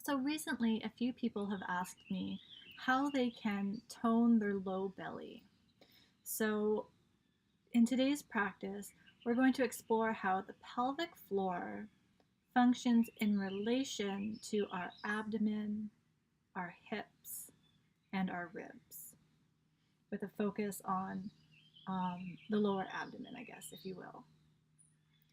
So recently, a few people have asked me how they can tone their low belly. So in today's practice, we're going to explore how the pelvic floor functions in relation to our abdomen, our hips, and our ribs, with a focus on the lower abdomen, I guess, if you will.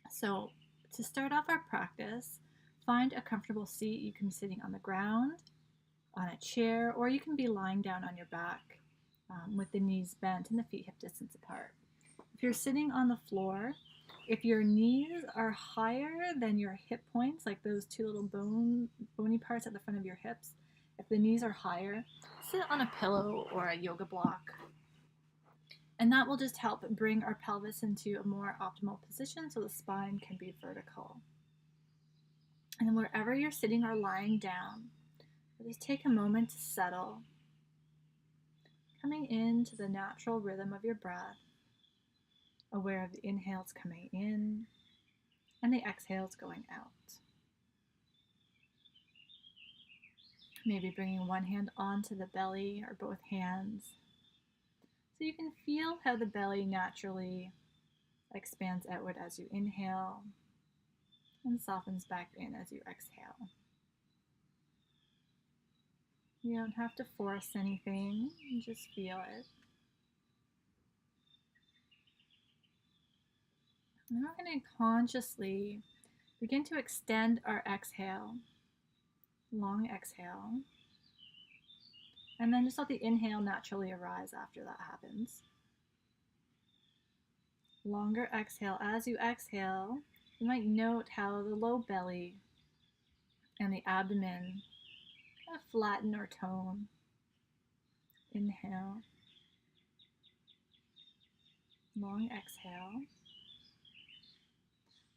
So to start off our practice, find a comfortable seat. You can be sitting on the ground, on a chair, or you can be lying down on your back with the knees bent and the feet hip distance apart. If you're sitting on the floor, if your knees are higher than your hip points, like those two little bony parts at the front of your hips, if the knees are higher, sit on a pillow or a yoga block. And that will just help bring our pelvis into a more optimal position so the spine can be vertical. And wherever you're sitting or lying down, just take a moment to settle, coming into the natural rhythm of your breath, aware of the inhales coming in and the exhales going out. Maybe bringing one hand onto the belly or both hands so you can feel how the belly naturally expands outward as you inhale and softens back in as you exhale. You don't have to force anything, just feel it. And we're going to consciously begin to extend our exhale, long exhale, and then just let the inhale naturally arise after that happens. Longer exhale. As you exhale, you might note how the low belly and the abdomen kind of flatten or tone. Inhale. Long exhale.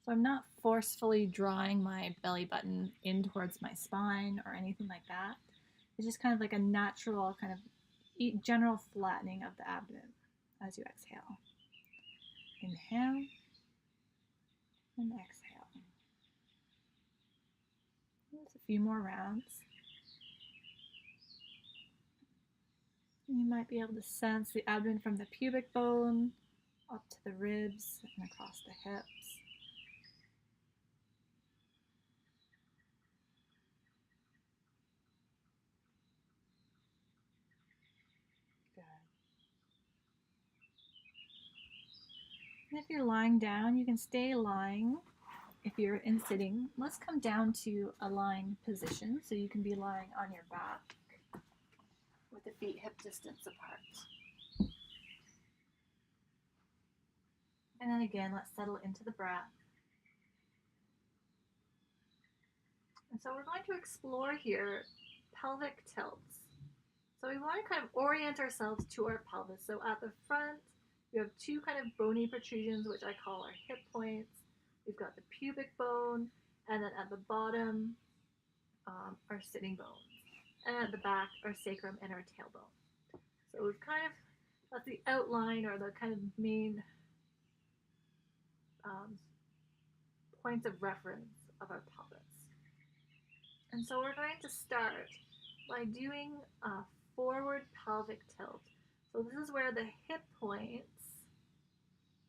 So I'm not forcefully drawing my belly button in towards my spine or anything like that. It's just kind of like a natural kind of general flattening of the abdomen as you exhale. Inhale and exhale. Just a few more rounds. You might be able to sense the abdomen from the pubic bone up to the ribs and across the hips. Good. And if you're lying down, you can stay lying. If you're in sitting, let's come down to a lying position. So you can be lying on your back with the feet hip distance apart. And then again, let's settle into the breath. And so we're going to explore here pelvic tilts. So we want to kind of orient ourselves to our pelvis. So at the front, we have two kind of bony protrusions, which I call our hip points. We've got the pubic bone, and then at the bottom, our sitting bones. And at the back, our sacrum and our tailbone. So we've kind of got the outline or the kind of main points of reference of our pelvis. And so we're going to start by doing a forward pelvic tilt. So this is where the hip points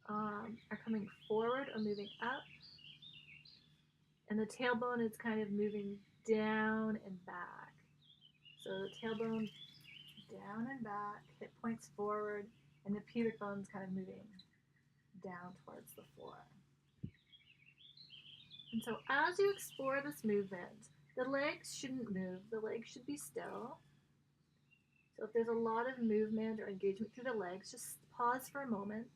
are coming forward or moving up, and the tailbone is kind of moving down and back. So the tailbone down and back, hip points forward, and the pubic bone's kind of moving down towards the floor. And so as you explore this movement, the legs shouldn't move, the legs should be still. So if there's a lot of movement or engagement through the legs, just pause for a moment,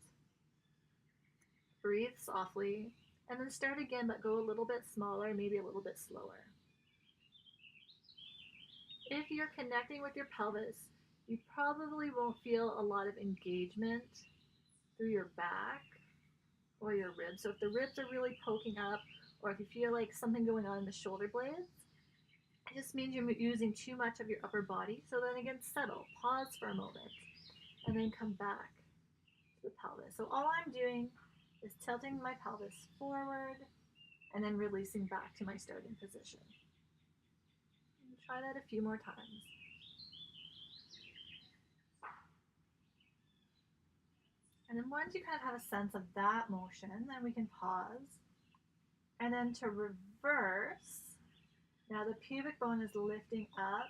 breathe softly, and then start again, but go a little bit smaller, maybe a little bit slower. If you're connecting with your pelvis, you probably won't feel a lot of engagement through your back or your ribs. So if the ribs are really poking up, or if you feel like something going on in the shoulder blades, it just means you're using too much of your upper body. So then again, settle, pause for a moment, and then come back to the pelvis. So all I'm doing is tilting my pelvis forward and then releasing back to my starting position. Try that a few more times. And then once you kind of have a sense of that motion, then we can pause. And then to reverse, now the pubic bone is lifting up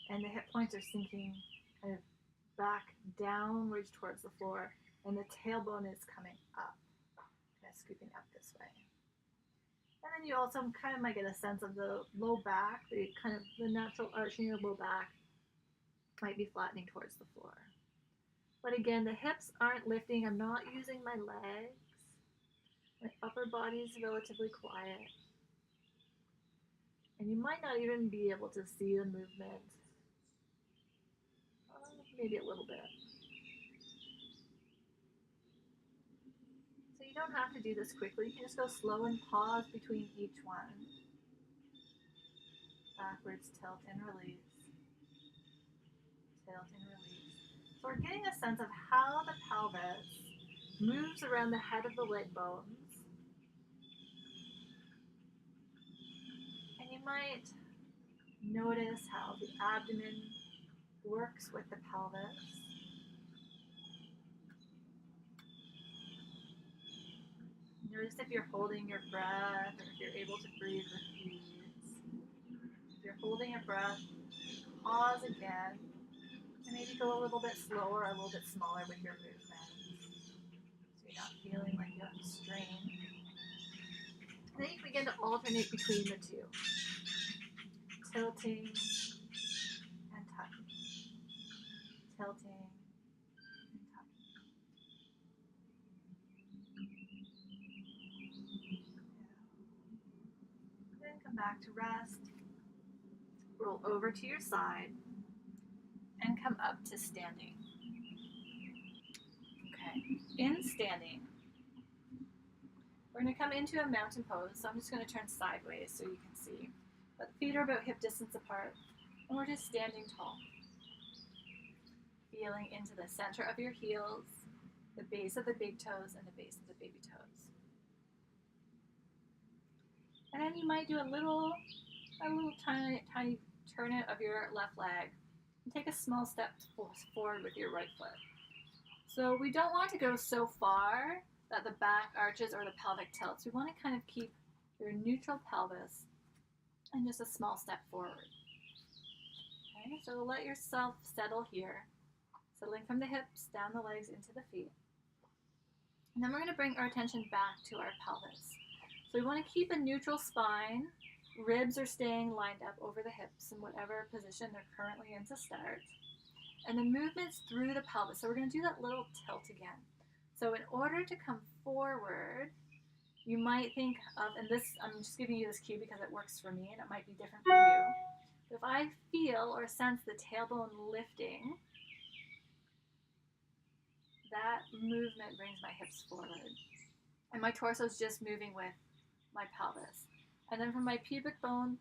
and the hip points are sinking kind of back downwards towards the floor, and the tailbone is coming up, kind of scooping up this way. And then you also kind of might get a sense of the low back, the natural arching of low back might be flattening towards the floor. But again, the hips aren't lifting. I'm not using my legs. My upper body is relatively quiet. And you might not even be able to see the movement. Maybe a little bit. So you don't have to do this quickly. You can just go slow and pause between each one. Backwards, tilt and release. Tilt and release. So we're getting a sense of how the pelvis moves around the head of the leg bones. And you might notice how the abdomen works with the pelvis. Notice if you're holding your breath or if you're able to breathe with ease. If you're holding your breath, pause again, and maybe go a little bit slower, a little bit smaller with your movement, so you're not feeling like you have to strain. And then you can begin to alternate between the two, tilting and tucking, tilting and tucking. Then come back to rest. Roll over to your side and come up to standing. Okay, in standing, we're going to come into a mountain pose. So I'm just going to turn sideways so you can see. But the feet are about hip distance apart, and we're just standing tall. Feeling into the center of your heels, the base of the big toes, and the base of the baby toes. And then you might do a little tiny turn out of your left leg and take a small step forward with your right foot. So we don't want to go so far that the back arches or the pelvic tilts. We want to kind of keep your neutral pelvis and just a small step forward. Okay, so let yourself settle here, settling from the hips, down the legs, into the feet. And then we're going to bring our attention back to our pelvis. So we want to keep a neutral spine. Ribs are staying lined up over the hips in whatever position they're currently in to start. And the movement's through the pelvis. So we're going to do that little tilt again. So in order to come forward, you might think of, and this, I'm just giving you this cue because it works for me and it might be different for you. But if I feel or sense the tailbone lifting, that movement brings my hips forward. And my torso is just moving with my pelvis. And then from my pubic bone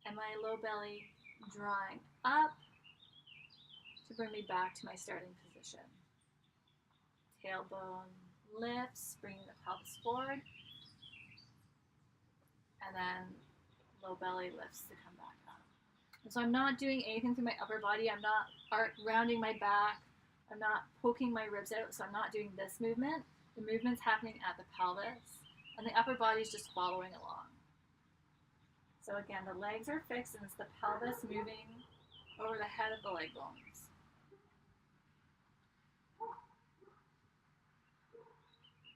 and my low belly, drawing up to bring me back to my starting position. Tailbone lifts, bringing the pelvis forward. And then low belly lifts to come back up. And so I'm not doing anything through my upper body. I'm not rounding my back. I'm not poking my ribs out. So I'm not doing this movement. The movement's happening at the pelvis. And the upper body is just following along. So again, the legs are fixed and it's the pelvis moving over the head of the leg bones.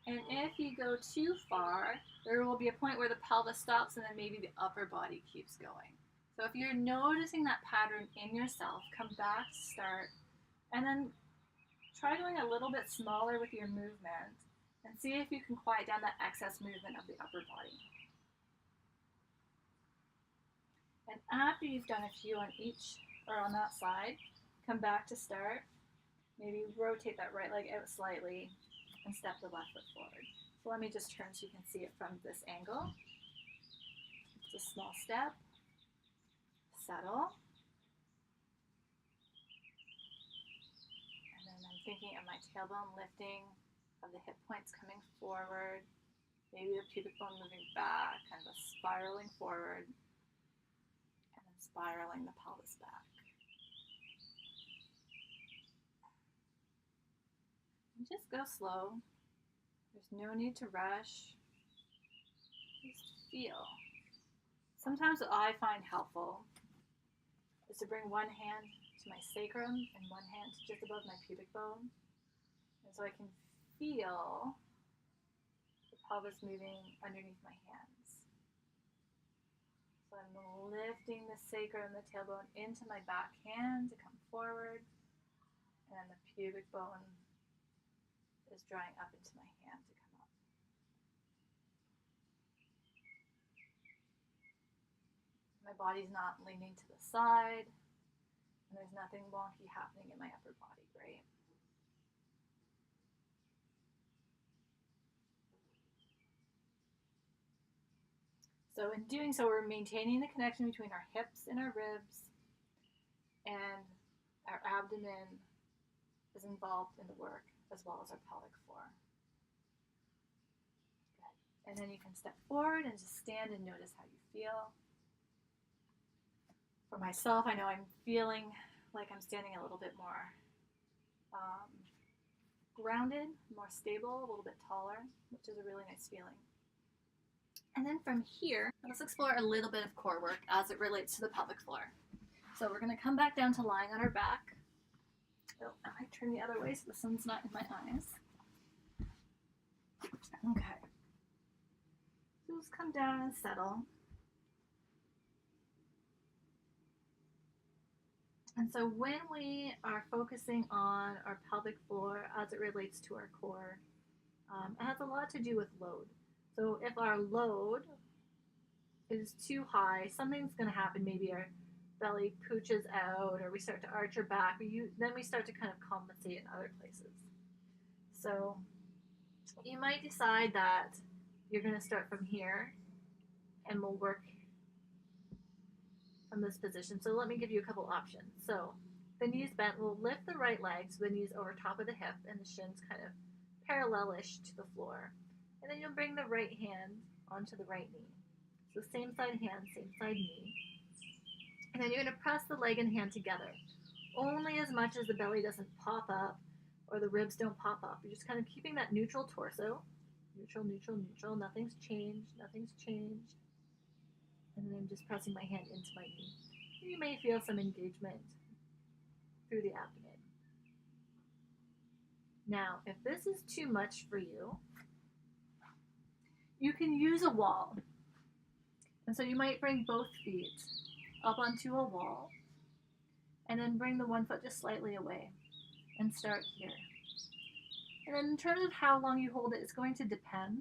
And if you go too far, there will be a point where the pelvis stops and then maybe the upper body keeps going. So if you're noticing that pattern in yourself, come back, start, and then try going a little bit smaller with your movement and see if you can quiet down that excess movement of the upper body. And after you've done a few on each, or on that side, come back to start. Maybe rotate that right leg out slightly and step the left foot forward. So let me just turn so you can see it from this angle. It's a small step, settle. And then I'm thinking of my tailbone lifting, of the hip points coming forward, maybe the pubic bone moving back, kind of a spiraling forward. And then spiraling the pelvis back. And just go slow. There's no need to rush. Just feel. Sometimes what I find helpful is to bring one hand to my sacrum and one hand just above my pubic bone. And so I can feel the pelvis moving underneath my hands. So I'm lifting the sacrum, the tailbone into my back hand to come forward. And the pubic bone is drawing up into my hand to come up. My body's not leaning to the side, and there's nothing wonky happening in my upper body, right? So in doing so, we're maintaining the connection between our hips and our ribs, and our abdomen is involved in the work, as well as our pelvic floor. Good. And then you can step forward and just stand and notice how you feel. For myself, I know I'm feeling like I'm standing a little bit more grounded, more stable, a little bit taller, which is a really nice feeling. And then from here, let's explore a little bit of core work as it relates to the pelvic floor. So we're going to come back down to lying on our back. Oh, I might turn the other way so the sun's not in my eyes. Okay. So just come down and settle. And so when we are focusing on our pelvic floor as it relates to our core, it has a lot to do with load. So if our load is too high, something's going to happen. Maybe our belly pooches out, or we start to arch our back. Then we start to kind of compensate in other places. So you might decide that you're going to start from here, and we'll work from this position. So let me give you a couple options. So the knees bent, we'll lift the right leg so the knees over top of the hip and the shins kind of parallel-ish to the floor. And then you'll bring the right hand onto the right knee. So same side hand, same side knee. And then you're going to press the leg and hand together. Only as much as the belly doesn't pop up or the ribs don't pop up. You're just kind of keeping that neutral torso. Neutral, neutral, neutral. Nothing's changed. Nothing's changed. And then I'm just pressing my hand into my knee. You may feel some engagement through the abdomen. Now, if this is too much for you, you can use a wall. And so you might bring both feet up onto a wall and then bring the one foot just slightly away and start here. And then in terms of how long you hold it, it's going to depend.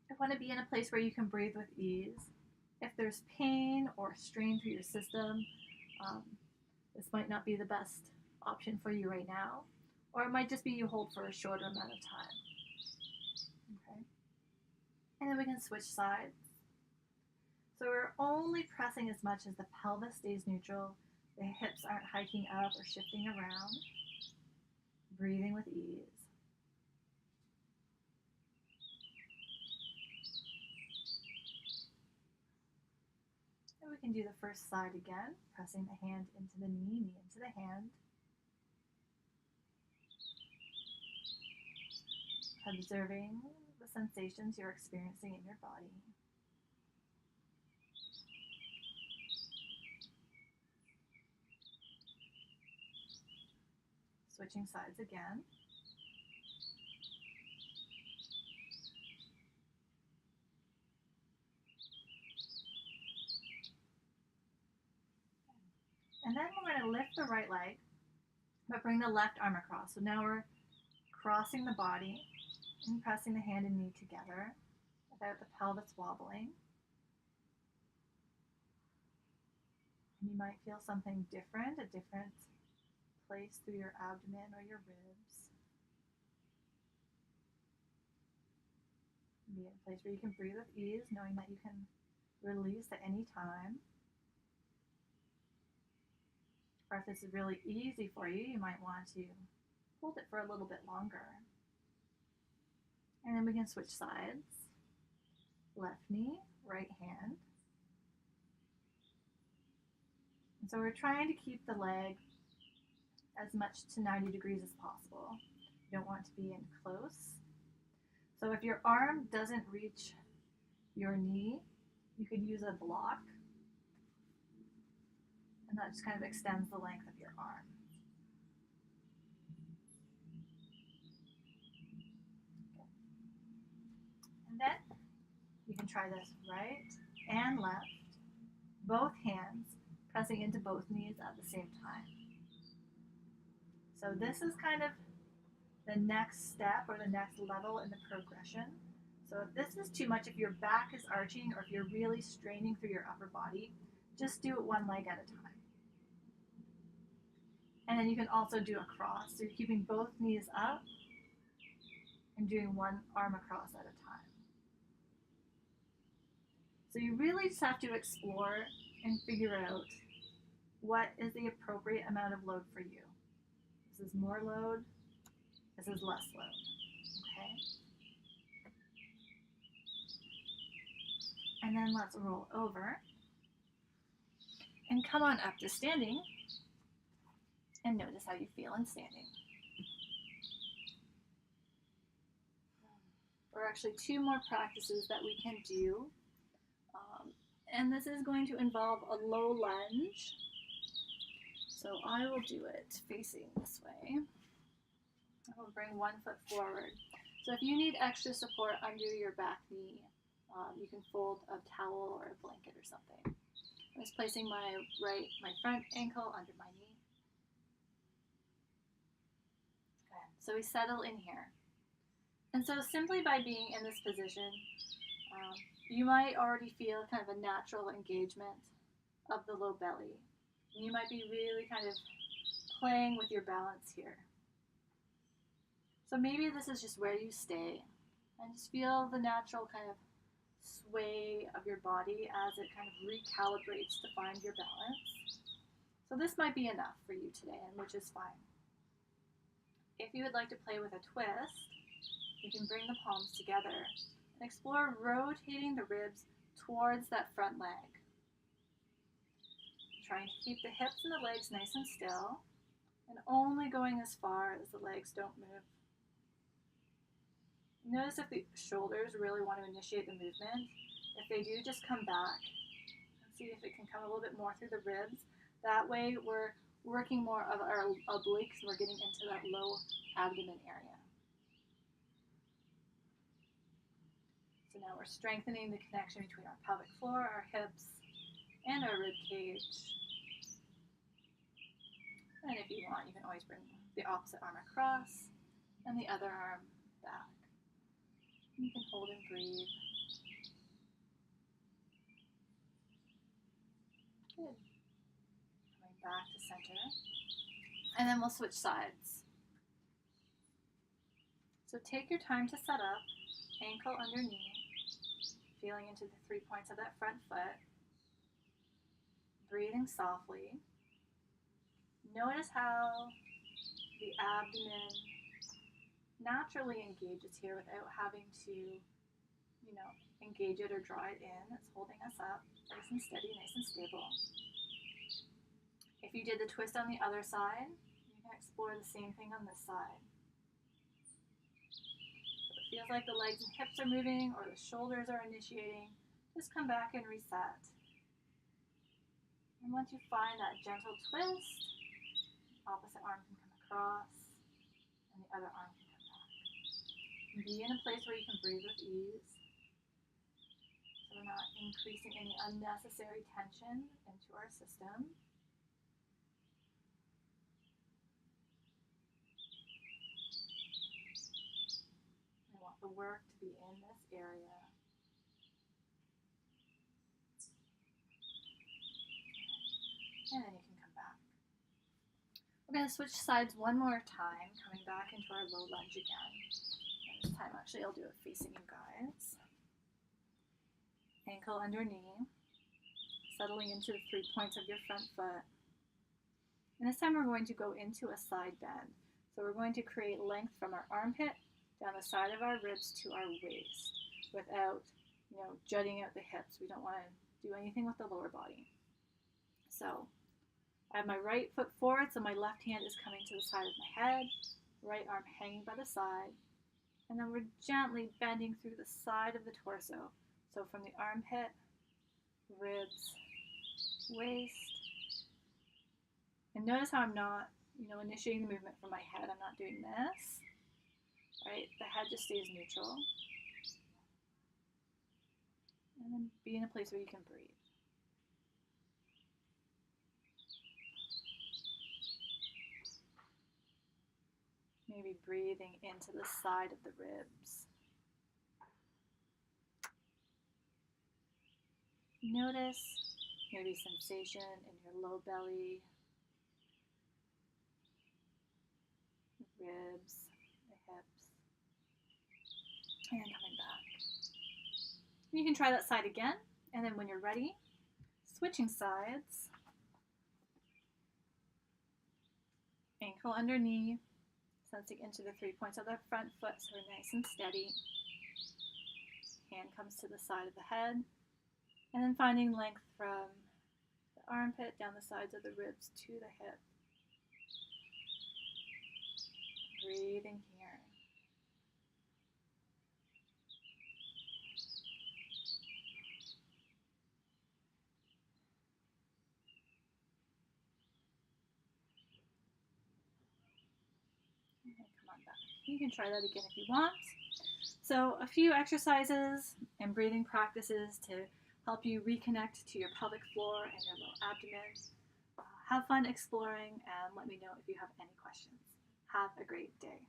You want to be in a place where you can breathe with ease. If there's pain or strain through your system, this might not be the best option for you right now. Or it might just be you hold for a shorter amount of time. Okay. And then we can switch sides. So we're only pressing as much as the pelvis stays neutral, the hips aren't hiking up or shifting around. Breathing with ease. And we can do the first side again, pressing the hand into the knee, knee into the hand. Observing the sensations you're experiencing in your body. Switching sides again. And then we're going to lift the right leg, but bring the left arm across. So now we're crossing the body and pressing the hand and knee together without the pelvis wobbling. And you might feel something different, a different place through your abdomen or your ribs. Be in a place where you can breathe with ease, knowing that you can release at any time. Or if this is really easy for you, you might want to hold it for a little bit longer. And then we can switch sides. Left knee, right hand. So we're trying to keep the leg as much to 90 degrees as possible. You don't want to be in close. So if your arm doesn't reach your knee, you could use a block, and that just kind of extends the length of your arm. And then you can try this right and left, both hands pressing into both knees at the same time. So this is kind of the next step or the next level in the progression. So if this is too much, if your back is arching or if you're really straining through your upper body, just do it one leg at a time. And then you can also do a cross. So you're keeping both knees up and doing one arm across at a time. So you really just have to explore and figure out what is the appropriate amount of load for you. This is more load, this is less load, okay? And then let's roll over and come on up to standing and notice how you feel in standing. There are actually two more practices that we can do. And this is going to involve a low lunge. So I will do it facing this way. I will bring one foot forward. So if you need extra support under your back knee, you can fold a towel or a blanket or something. I'm just placing my front ankle under my knee. Good. So we settle in here. And so simply by being in this position, you might already feel kind of a natural engagement of the low belly. And you might be really kind of playing with your balance here. So maybe this is just where you stay and just feel the natural kind of sway of your body as it kind of recalibrates to find your balance. So this might be enough for you today, and which is fine. If you would like to play with a twist, you can bring the palms together and explore rotating the ribs towards that front leg. Trying to keep the hips and the legs nice and still, and only going as far as the legs don't move. Notice if the shoulders really want to initiate the movement. If they do, just come back and see if it can come a little bit more through the ribs. That way we're working more of our obliques, and we're getting into that low abdomen area. So now we're strengthening the connection between our pelvic floor, our hips, and our rib cage. And if you want, you can always bring the opposite arm across and the other arm back. You can hold and breathe. Good. Coming back to center. And then we'll switch sides. So take your time to set up, ankle under knee, feeling into the 3 points of that front foot, breathing softly. Notice how the abdomen naturally engages here without having to, engage it or draw it in. It's holding us up, nice and steady, nice and stable. If you did the twist on the other side, you can explore the same thing on this side. So it feels like the legs and hips are moving or the shoulders are initiating, just come back and reset. And once you find that gentle twist, opposite arm can come across, and the other arm can come back. And be in a place where you can breathe with ease, so we're not increasing any unnecessary tension into our system. We want the work to be in this area. And then you can come back. We're going to switch sides one more time, coming back into our low lunge again. And this time, actually, I'll do it facing you guys. Ankle under knee, settling into the 3 points of your front foot. And this time, we're going to go into a side bend. So we're going to create length from our armpit down the side of our ribs to our waist without, jutting out the hips. We don't want to do anything with the lower body. So I have my right foot forward, so my left hand is coming to the side of my head, right arm hanging by the side, and then we're gently bending through the side of the torso. So from the armpit, ribs, waist. And notice how I'm not, initiating the movement from my head. I'm not doing this, right? The head just stays neutral. And then be in a place where you can breathe. Maybe breathing into the side of the ribs. Notice maybe sensation in your low belly, the ribs, the hips, and coming back. You can try that side again, and then when you're ready, switching sides. Ankle under knee, sensing into the 3 points of the front foot so we're nice and steady. Hand comes to the side of the head, and then finding length from the armpit down the sides of the ribs to the hip. Breathing here. And come on back. You can try that again if you want. So a few exercises and breathing practices to help you reconnect to your pelvic floor and your low abdomen. Have fun exploring and let me know if you have any questions. Have a great day.